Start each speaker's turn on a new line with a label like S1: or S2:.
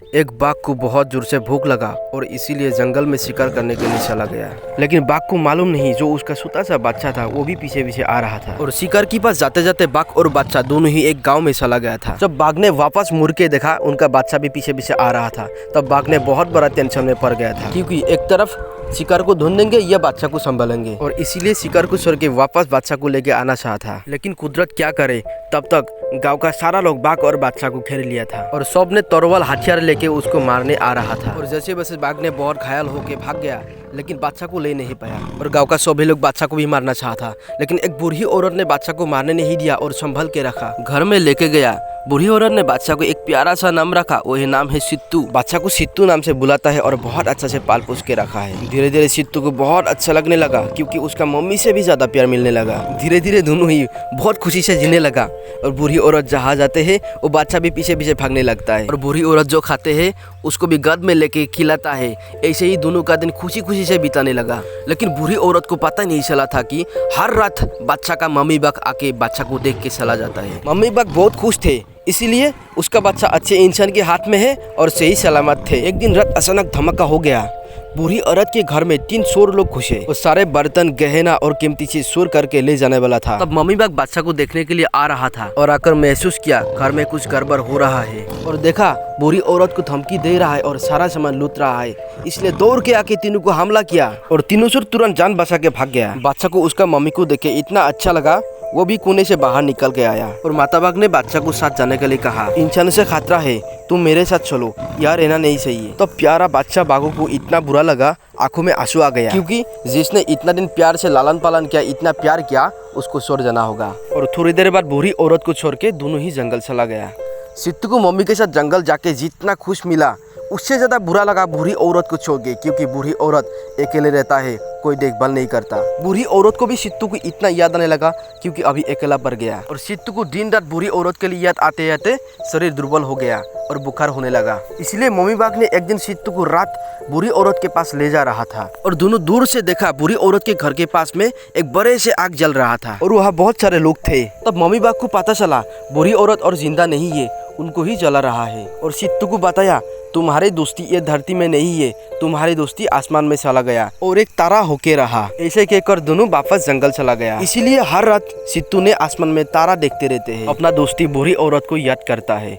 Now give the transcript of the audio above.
S1: एक बाघ को बहुत जोर से भूख लगा और इसीलिए जंगल में शिकार करने के लिए चला गया। लेकिन बाघ को मालूम नहीं जो उसका छोटा सा बच्चा था वो भी पीछे पीछे आ रहा था। और शिकार के पास जाते जाते बाघ और बच्चा दोनों ही एक गांव में चला गया था। जब बाघ ने वापस मुड़ के देखा उनका बच्चा भी पीछे पीछे आ रहा था, तब बाघ ने बहुत बड़ा टेंशन में पड़ गया था, क्योंकि एक तरफ शिकार को ढूंढेंगे या बच्चा को संभालेंगे, और इसीलिए शिकार को छोड़ के वापस बच्चा को लेके आना चाहा। लेकिन कुदरत क्या करे, तब तक गांव का सारा लोग बाघ और बच्चा को घेर लिया था और सब ने तलवार हथियार लेके उसको मारने आ रहा था। और जैसे वैसे बाघ ने बहुत घायल होके भाग गया, लेकिन बच्चा को ले नहीं पाया। और गांव का सभी लोग बच्चा को भी मारना चाहा, लेकिन एक बूढ़ी औरत ने बच्चा को मारने नहीं दिया और संभल के रखा, घर में लेके गया। बूढ़ी औरत ने बच्चा को एक प्यारा सा नाम रखा, वही नाम है सित्तू। बच्चा को सित्तू नाम से बुलाता है और बहुत अच्छा से पाल पोस के रखा है। धीरे धीरे सित्तू को बहुत अच्छा लगने लगा, क्योंकि उसका मम्मी से भी ज्यादा प्यार मिलने लगा। धीरे धीरे दोनों ही बहुत खुशी से जीने लगा। और बूढ़ी औरत जहाँ जाते हैं वो बच्चा भी पीछे पीछे भागने लगता है, और बूढ़ी औरत जो खाते हैं उसको भी गद में लेके खिलाता है। ऐसे ही दोनों का दिन खुशी खुशी से बिताने लगा। लेकिन बूढ़ी औरत को पता नहीं चला था कि हर रात बच्चा का मम्मी बाघ आके बच्चा को देख के चला जाता है। मम्मी बाघ बहुत खुश थे, इसीलिए उसका बच्चा अच्छे इंसान के हाथ में है और सही सलामत थे। एक दिन रात अचानक धमाका हो गया। बूढ़ी औरत के घर में 3 चोर लोग घुसे। वो सारे बर्तन, गहना और कीमती चीज चोर करके ले जाने वाला था। तब मम्मी बाघ बच्चा को देखने के लिए आ रहा था और आकर महसूस किया घर में कुछ गड़बड़ हो रहा है, और देखा बूढ़ी औरत को धमकी दे रहा है और सारा सामान लूट रहा है। इसलिए दौड़ के आके तीनों को हमला किया और तीनों चोर तुरंत जान बचा के भाग गया। बच्चा को उसका मम्मी को देख के इतना अच्छा लगा, वो भी कोने से बाहर निकल के आया। और माता बाघ ने बच्चा को साथ जाने के लिए कहा, इंसान से खतरा है, तुम मेरे साथ चलो, यार रहना नहीं चाहिए। तो प्यारा बच्चा बाघों को इतना बुरा लगा, आंखों में आंसू आ गया, क्योंकि जिसने इतना दिन प्यार से लालन पालन किया, इतना प्यार किया, उसको छोड़ जाना होगा। और थोड़ी देर बाद बूढ़ी औरत को छोड़ के दोनों ही जंगल चला गया। सित्तू को मम्मी के साथ जंगल जाके जितना खुश मिला, उससे ज्यादा बुरा लगा बूढ़ी औरत को छोड़ के, क्योंकि बूढ़ी औरत अकेले रहता है, कोई देखभाल नहीं करता। बूढ़ी औरत को भी सित्तू को इतना याद आने लगा, क्योंकि अभी अकेला पड़ गया। और सित्तू को दिन रात बूढ़ी औरत के लिए याद आते आते शरीर दुर्बल हो गया और बुखार होने लगा। इसलिए मम्मी बाघ ने एक दिन सित्तू को रात बूढ़ी औरत के पास ले जा रहा था, और दोनों दूर से देखा बूढ़ी औरत के घर के पास में एक बड़े से आग जल रहा था और वहाँ बहुत सारे लोग थे। तब मम्मी बाघ को पता चला बूढ़ी औरत और जिंदा नहीं है, उनको ही जला रहा है। और सित्तू को बताया, तुम्हारी दोस्ती ये धरती में नहीं है, तुम्हारी दोस्ती आसमान में चला गया और एक तारा होके रहा। ऐसे कहकर दोनों वापस जंगल चला गया। इसीलिए हर रात सित्तू ने आसमान में तारा देखते रहते हैं, अपना दोस्ती बूढ़ी औरत को याद करता है।